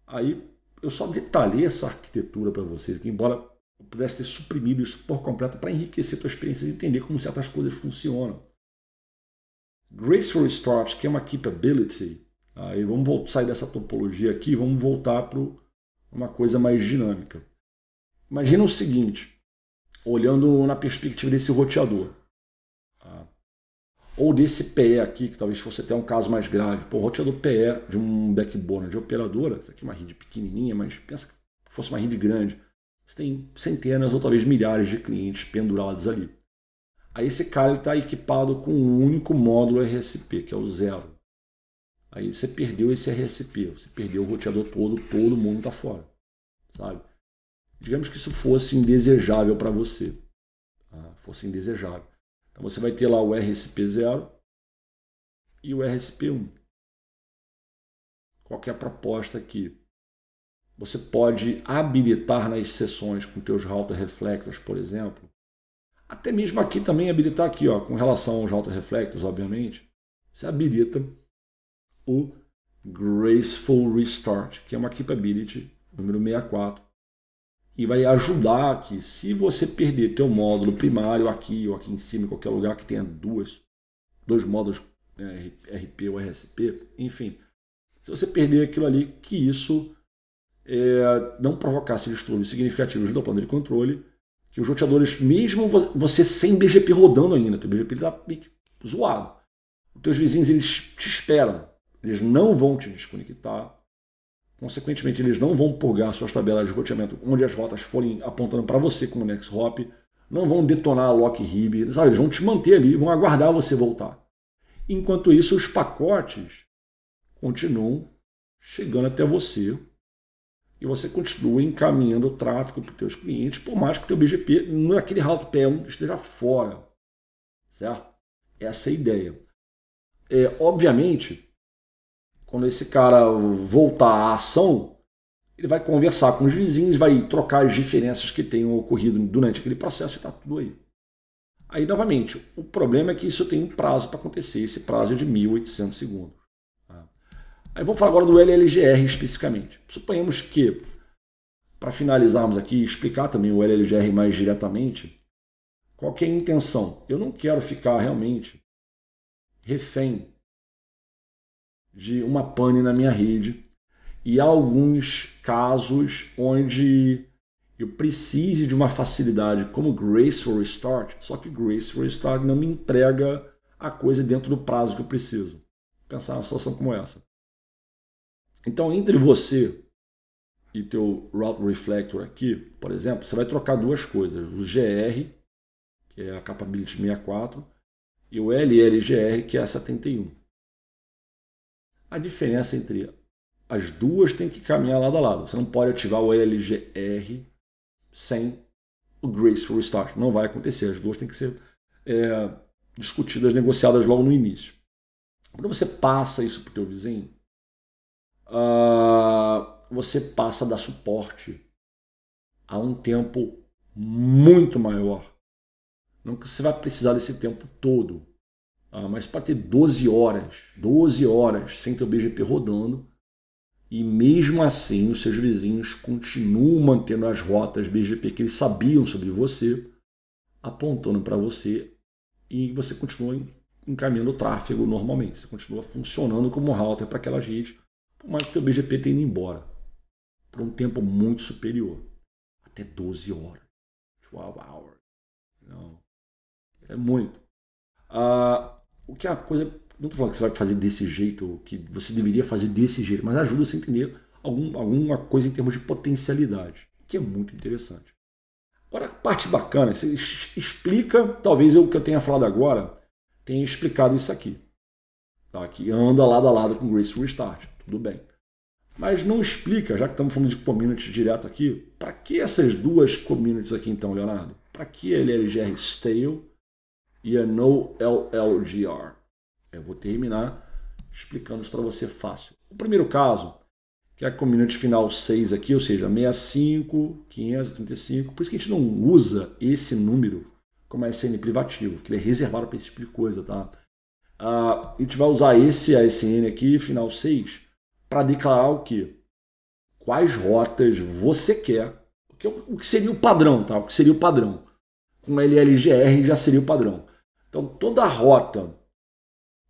Aí eu só detalhei essa arquitetura para vocês, que embora eu pudesse ter suprimido isso por completo para enriquecer a tua experiência e entender como certas coisas funcionam. Graceful Start, que é uma capability, aí vamos sair dessa topologia aqui e vamos voltar para uma coisa mais dinâmica. Imagina o seguinte, olhando na perspectiva desse roteador, ou desse PE aqui, que talvez fosse até um caso mais grave. Pô, o roteador PE de um backbone de operadora, isso aqui é uma rede pequenininha, mas pensa que fosse uma rede grande. Você tem centenas ou talvez milhares de clientes pendurados ali. Aí esse cara está equipado com um único módulo RSP, que é o 0. Aí você perdeu esse RSP, você perdeu o roteador todo mundo está fora, sabe? Digamos que isso fosse indesejável para você, fosse indesejável. Então você vai ter lá o RSP0 e o RSP1. Qual que é a proposta aqui? Você pode habilitar nas sessões com teus router reflectors, por exemplo. Até mesmo aqui também habilitar aqui, ó, com relação aos router reflectors, obviamente. Você habilita o Graceful Restart, que é uma capability número 64. E vai ajudar que, se você perder teu módulo primário aqui ou aqui em cima, em qualquer lugar que tenha dois módulos, RP ou RSP, enfim, se você perder aquilo ali, que isso não provocasse distúrbios significativos do plano de controle, que os roteadores, mesmo você sem BGP rodando ainda, o BGP está zoado, os teus vizinhos eles te esperam, eles não vão te desconectar. Consequentemente, eles não vão purgar suas tabelas de roteamento onde as rotas forem apontando para você como next hop, não vão detonar lock rib, sabe? Eles vão te manter ali, vão aguardar você voltar. Enquanto isso, os pacotes continuam chegando até você e você continua encaminhando o tráfego para os teus clientes, por mais que o teu BGP, naquele router P1, esteja fora. Certo? Essa é a ideia. Obviamente, quando esse cara voltar à ação, ele vai conversar com os vizinhos, vai trocar as diferenças que tenham ocorrido durante aquele processo e está tudo aí. Aí, novamente, o problema é que isso tem um prazo para acontecer, esse prazo é de 1800 segundos. Aí vamos falar agora do LLGR especificamente. Suponhamos que, para finalizarmos aqui e explicar também o LLGR mais diretamente, qual que é a intenção? Eu não quero ficar realmente refém de uma pane na minha rede e há alguns casos onde eu precise de uma facilidade como Graceful Restart, só que Graceful Restart não me entrega a coisa dentro do prazo que eu preciso. Vou pensar uma situação como essa. Então, entre você e teu Route Reflector aqui, por exemplo, você vai trocar duas coisas, o GR, que é a Capability 64, e o LLGR, que é a 71. A diferença entre as duas tem que caminhar lado a lado. Você não pode ativar o LLGR sem o Graceful Restart. Não vai acontecer. As duas têm que ser discutidas, negociadas logo no início. Quando você passa isso para o teu vizinho, você passa a dar suporte a um tempo muito maior. Não que você vai precisar desse tempo todo. Mas para ter 12 horas sem ter o BGP rodando, e mesmo assim os seus vizinhos continuam mantendo as rotas BGP que eles sabiam sobre você, apontando para você, e você continua encaminhando o tráfego normalmente, você continua funcionando como router para aquelas redes, por mais que o teu BGP tenha ido embora, por um tempo muito superior, até 12 horas, 12 hours, não, é muito. O que é a coisa, não estou falando que você vai fazer desse jeito, que você deveria fazer desse jeito, mas ajuda você a entender alguma coisa em termos de potencialidade, que é muito interessante. Agora, a parte bacana, você explica, talvez o que eu tenha falado agora tenha explicado isso aqui, tá? Que anda lado a lado com o Graceful Restart, tudo bem. Mas não explica, já que estamos falando de community direto aqui, para que essas duas communities aqui então, Leonardo? Para que a LLGR Stale e a NoLLGR. Eu vou terminar explicando isso para você fácil. O primeiro caso, que é a community final 6 aqui, ou seja, 65, 535, por isso que a gente não usa esse número como ASN privativo, que ele é reservado para esse tipo de coisa, tá? A gente vai usar esse ASN aqui, final 6, para declarar o quê? quais rotas você quer, o que seria o padrão, tá? O que seria o padrão. Com LLGR já seria o padrão. Então, toda rota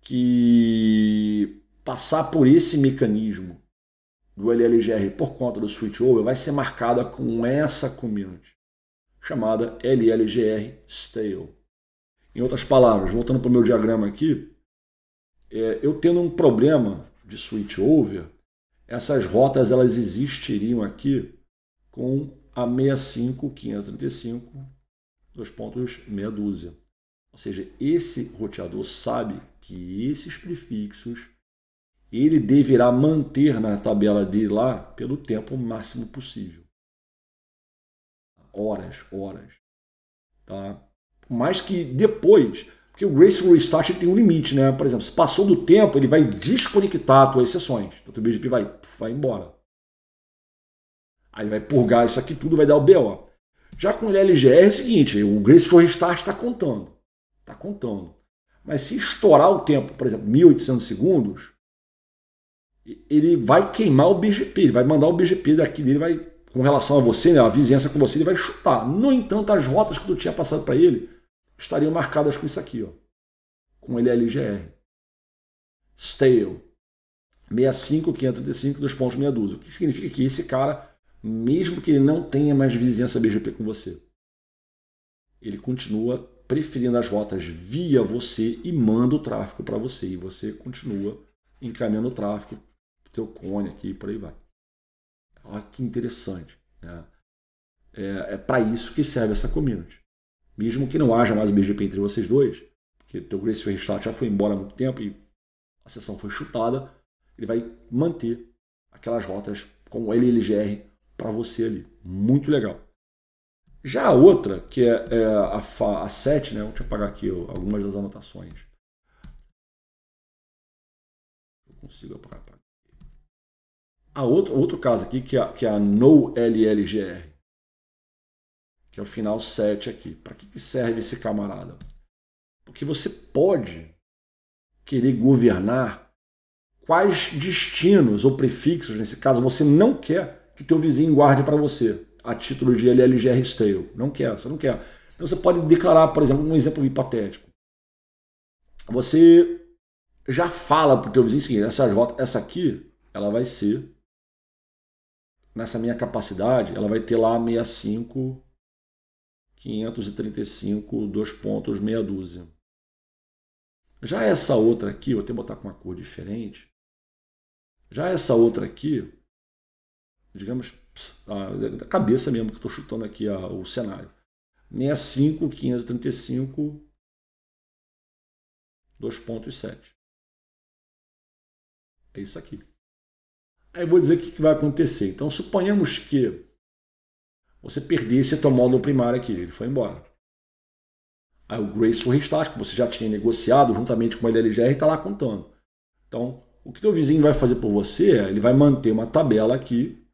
que passar por esse mecanismo do LLGR por conta do switchover vai ser marcada com essa community, chamada LLGR Stale. Em outras palavras, voltando para o meu diagrama aqui, eu tendo um problema de switchover, essas rotas elas existiriam aqui com a 65.535, dois pontos meia dúzia. Ou seja, esse roteador sabe que esses prefixos ele deverá manter na tabela dele lá pelo tempo máximo possível. Horas. Tá? Por mais que depois, porque o Graceful Restart ele tem um limite, né? Por exemplo, se passou do tempo, ele vai desconectar as tuas sessões. Então o teu BGP vai embora. Aí ele vai purgar isso aqui tudo, vai dar o BO. Já com o LLGR é o seguinte, o Graceful Restart está contando. Está contando. Mas se estourar o tempo, por exemplo, 1800 segundos, ele vai queimar o BGP, ele vai mandar o BGP daqui dele, vai, com relação a você, né, a vizinhança com você, ele vai chutar. No entanto, as rotas que tu tinha passado para ele estariam marcadas com isso aqui, ó, com LLGR. Stale. 65.535, dos pontos meia dúzia. O que significa que esse cara, mesmo que ele não tenha mais vizinhança BGP com você, ele continua preferindo as rotas via você e manda o tráfego para você. E você continua encaminhando o tráfego para o teu cone aqui e por aí vai. Olha que interessante. Né? É para isso que serve essa community. Mesmo que não haja mais BGP entre vocês dois, porque o teu Graceful Restart já foi embora há muito tempo e a sessão foi chutada, ele vai manter aquelas rotas com o LLGR para você ali. Muito legal. Já a outra, que é a 7, né? Deixa eu apagar aqui algumas das anotações. Eu consigo apagar. Outro caso aqui, que é a No LLGR, que é o final 7 aqui. Para que serve esse camarada? Porque você pode querer governar quais destinos ou prefixos, nesse caso, você não quer que teu vizinho guarde para você, a título de LLGR Stale. Não quer, você não quer. Então você pode declarar, por exemplo, um exemplo hipotético. Você já fala para o teu vizinho o seguinte, essa aqui, ela vai ser, nessa minha capacidade, ela vai ter lá 65.535, dois pontos, meia dúzia. Já essa outra aqui, vou até botar com uma cor diferente. Já essa outra aqui, digamos, da cabeça mesmo que eu estou chutando aqui o cenário. 65.535, 2.7. É isso aqui. Aí eu vou dizer o que vai acontecer. Então, suponhamos que você perdesse a tua módulo primário aqui, ele foi embora. Aí o Graceful Restart, que você já tinha negociado juntamente com o LLGR, está lá contando. Então, o que teu vizinho vai fazer por você é, ele vai manter uma tabela aqui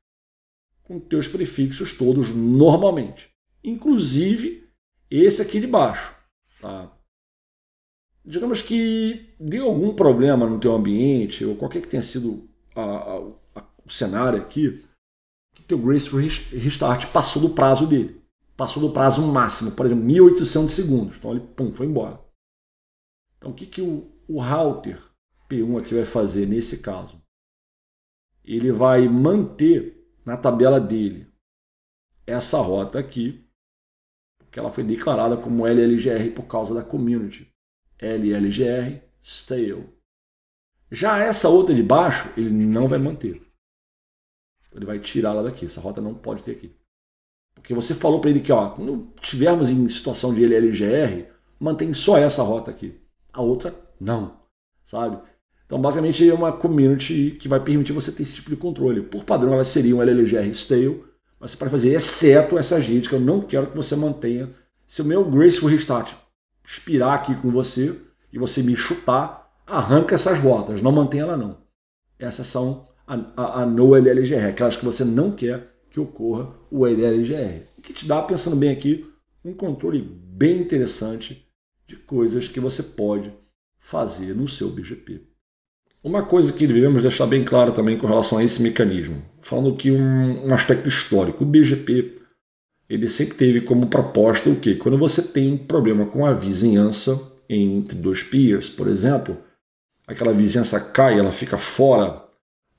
com teus prefixos todos normalmente. Inclusive esse aqui de baixo. Tá? Digamos que deu algum problema no teu ambiente, ou qualquer que tenha sido o cenário aqui, que teu Graceful Restart passou do prazo dele. Passou do prazo máximo, por exemplo, 1800 segundos. Então ele foi embora. Então o que o router P1 aqui vai fazer nesse caso? Ele vai manter na tabela dele essa rota aqui, porque ela foi declarada como LLGR por causa da community. LLGR Stale. Já essa outra de baixo, ele não vai manter. Ele vai tirar ela daqui. Essa rota não pode ter aqui. Porque você falou para ele que, ó, quando estivermos em situação de LLGR, mantém só essa rota aqui. A outra, não. Sabe? Então, basicamente, é uma community que vai permitir você ter esse tipo de controle. Por padrão, elas seriam LLGR Stale, mas você pode fazer exceto essas redes que eu não quero que você mantenha. Se o meu Graceful Restart expirar aqui com você e você me chutar, arranca essas rotas, não mantém ela não. Essas são a No LLGR, aquelas que você não quer que ocorra o LLGR. O que te dá, pensando bem aqui, um controle bem interessante de coisas que você pode fazer no seu BGP. Uma coisa que devemos deixar bem claro também com relação a esse mecanismo, falando aqui um aspecto histórico, o BGP ele sempre teve como proposta o quê? Quando você tem um problema com a vizinhança entre dois peers, por exemplo, aquela vizinhança cai, ela fica fora,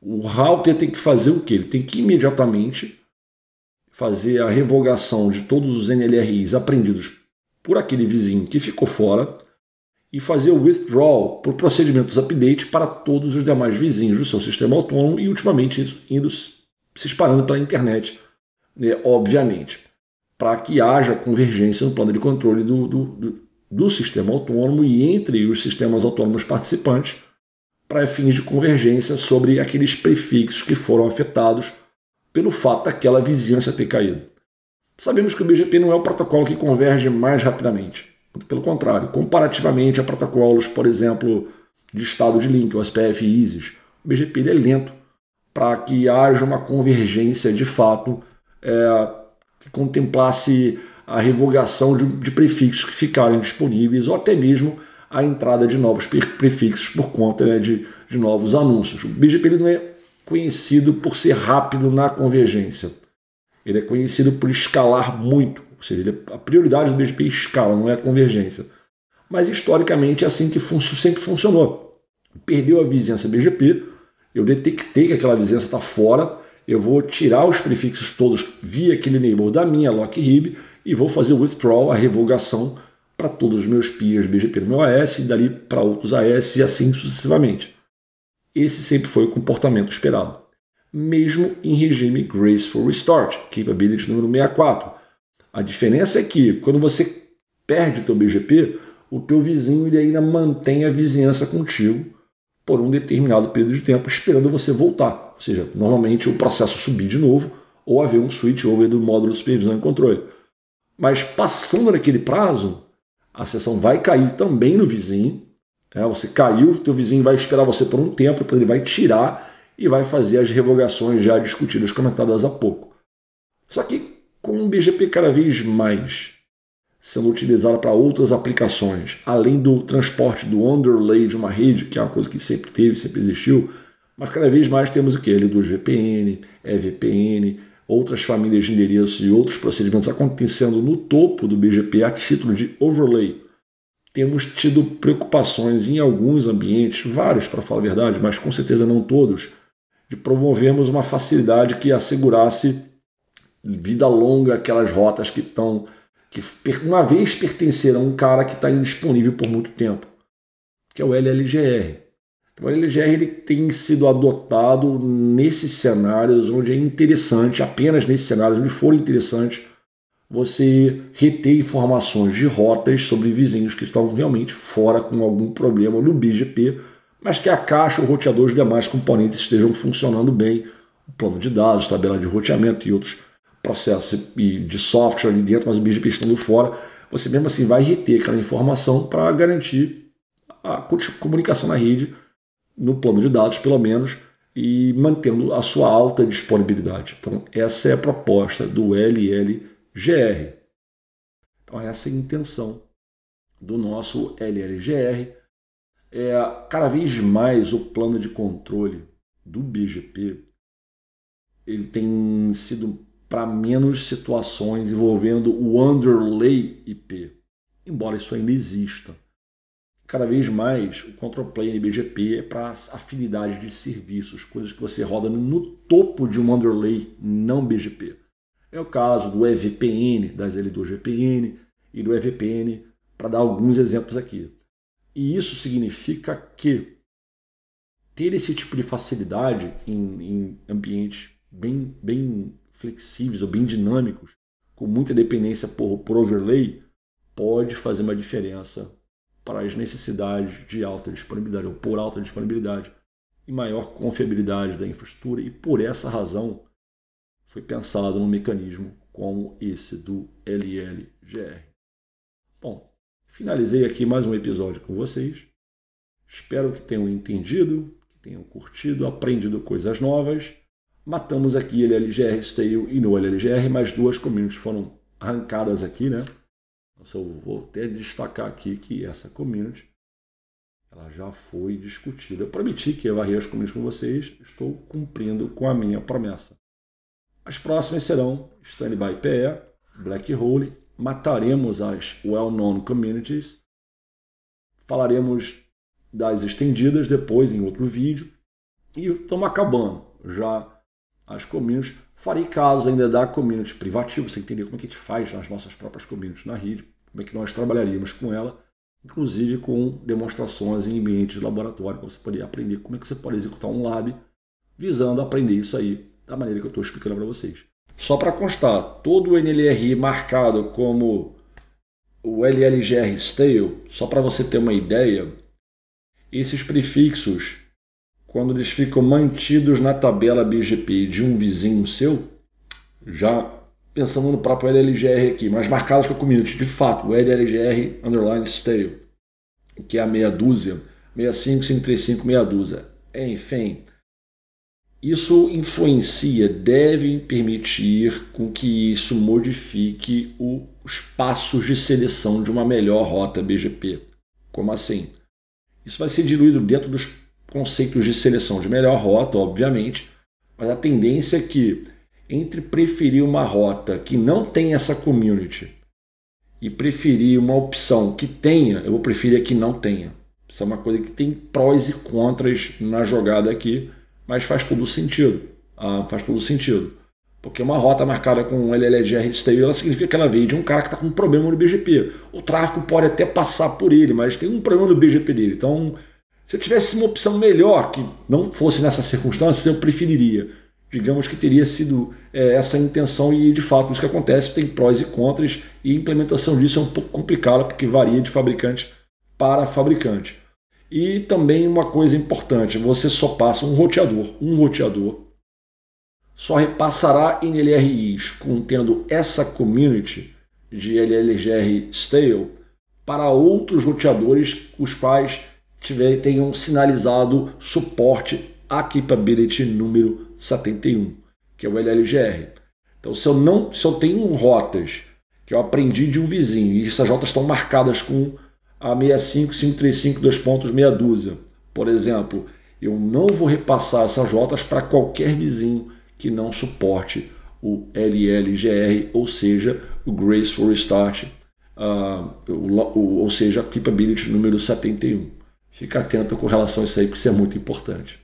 o router tem que fazer o quê? Ele tem que imediatamente fazer a revogação de todos os NLRIs aprendidos por aquele vizinho que ficou fora e fazer o withdrawal por procedimentos update para todos os demais vizinhos do seu sistema autônomo e, ultimamente, isso indo se espalhando pela internet, né, obviamente, para que haja convergência no plano de controle do sistema autônomo e entre os sistemas autônomos participantes para fins de convergência sobre aqueles prefixos que foram afetados pelo fato daquela vizinhança ter caído. Sabemos que o BGP não é o protocolo que converge mais rapidamente. Pelo contrário, comparativamente a protocolos, por exemplo, de estado de link, o SPF e ISIS, o BGP ele é lento para que haja uma convergência de fato que contemplasse a revogação de prefixos que ficarem disponíveis ou até mesmo a entrada de novos prefixos por conta, né, de novos anúncios. O BGP ele não é conhecido por ser rápido na convergência. Ele é conhecido por escalar muito. Ou seja, a prioridade do BGP é escala, não é a convergência. Mas historicamente é assim que sempre funcionou. Perdeu a vizinhança BGP, eu detectei que aquela vizinhança está fora, eu vou tirar os prefixos todos via aquele enable da minha lock-hib e vou fazer o withdrawal, a revogação, para todos os meus peers BGP no meu AS e dali para outros AS e assim sucessivamente. Esse sempre foi o comportamento esperado. Mesmo em regime Graceful Restart, Capability número 64. A diferença é que, quando você perde o teu BGP, o teu vizinho ele ainda mantém a vizinhança contigo por um determinado período de tempo, esperando você voltar. Ou seja, normalmente o processo subir de novo ou haver um switch over do módulo de supervisão e controle. Mas passando naquele prazo, a sessão vai cair também no vizinho. Você caiu, teu vizinho vai esperar você por um tempo, depois ele vai tirar e vai fazer as revogações já discutidas, comentadas há pouco. Só que com o BGP cada vez mais sendo utilizado para outras aplicações, além do transporte do underlay de uma rede, que é uma coisa que sempre teve, sempre existiu, mas cada vez mais temos o que? L2VPN, EVPN, outras famílias de endereços e outros procedimentos acontecendo no topo do BGP a título de overlay. Temos tido preocupações em alguns ambientes, vários para falar a verdade, mas com certeza não todos, de promovermos uma facilidade que assegurasse vida longa aquelas rotas que uma vez pertenceram a um cara que está indisponível por muito tempo, que é o LLGR. O LLGR ele tem sido adotado nesses cenários onde é interessante, apenas nesses cenários onde for interessante, você reter informações de rotas sobre vizinhos que estão realmente fora com algum problema no BGP, mas que a caixa, o roteador e os demais componentes estejam funcionando bem, o plano de dados, tabela de roteamento e outros processos de software ali dentro, mas o BGP estando fora, você mesmo assim vai reter aquela informação para garantir a comunicação na rede, no plano de dados pelo menos, e mantendo a sua alta disponibilidade. Então essa é a proposta do LLGR. Então essa é a intenção do nosso LLGR. Cada vez mais o plano de controle do BGP ele tem sido para menos situações envolvendo o underlay IP, embora isso ainda exista. Cada vez mais o control plane BGP é para afinidade de serviços, coisas que você roda no topo de um underlay não BGP. É o caso do EVPN, das L2VPN e do EVPN, para dar alguns exemplos aqui. E isso significa que ter esse tipo de facilidade em ambientes bem flexíveis ou bem dinâmicos, com muita dependência por overlay, pode fazer uma diferença para as necessidades de alta disponibilidade ou por alta disponibilidade e maior confiabilidade da infraestrutura, e por essa razão foi pensado num mecanismo como esse do LLGR. Bom, finalizei aqui mais um episódio com vocês. Espero que tenham entendido, que tenham curtido, aprendido coisas novas. Matamos aqui LLGR Stale e no LLGR, mais duas communities foram arrancadas aqui, né? Então, eu vou até destacar aqui que essa community Ela já foi discutida. Eu prometi que ia varrer as communities com vocês, estou cumprindo com a minha promessa. As próximas serão Standby PE, Black Hole, mataremos as well-known communities, falaremos das estendidas depois em outro vídeo e estamos acabando já as communities. Farei casos ainda da community privativa, você entender como é que a gente faz nas nossas próprias communities na rede, como é que nós trabalharíamos com ela, inclusive com demonstrações em ambiente de laboratório, para você poder aprender como é que você pode executar um lab, visando aprender isso aí da maneira que eu estou explicando para vocês. Só para constar, todo o NLRI marcado como o LLGR stale, só para você ter uma ideia, esses prefixos, quando eles ficam mantidos na tabela BGP de um vizinho seu, já pensando no próprio LLGR aqui, mas marcados com a community, de fato, o LLGR underline stale, que é a meia dúzia, 65, 535, meia dúzia, enfim. Isso influencia, deve permitir com que isso modifique os passos de seleção de uma melhor rota BGP. Como assim? Isso vai ser diluído dentro dos conceitos de seleção de melhor rota, obviamente, mas a tendência é que entre preferir uma rota que não tem essa community e preferir uma opção que tenha, eu vou preferir a que não tenha. Isso é uma coisa que tem prós e contras na jogada aqui, mas faz todo sentido. Faz todo sentido. Porque uma rota marcada com LLGR stale, ela significa que ela veio de um cara que está com um problema no BGP. O tráfego pode até passar por ele, mas tem um problema no BGP dele. Então, se eu tivesse uma opção melhor, que não fosse nessas circunstâncias, eu preferiria. Digamos que teria sido essa a intenção e, de fato, isso que acontece, tem prós e contras, e a implementação disso é um pouco complicada, porque varia de fabricante para fabricante. E também uma coisa importante, você só passa um roteador só repassará NLRIs contendo essa community de LLGR stale para outros roteadores os quais tenham sinalizado suporte à capability número 71, que é o LLGR. Então, se eu tenho rotas que eu aprendi de um vizinho e essas rotas estão marcadas com a 65, 535, 2 pontos, meia dúzia, por exemplo, eu não vou repassar essas rotas para qualquer vizinho que não suporte o LLGR, ou seja, o Graceful Restart, ou seja, a capability número 71. Fica atento com relação a isso aí, porque isso é muito importante.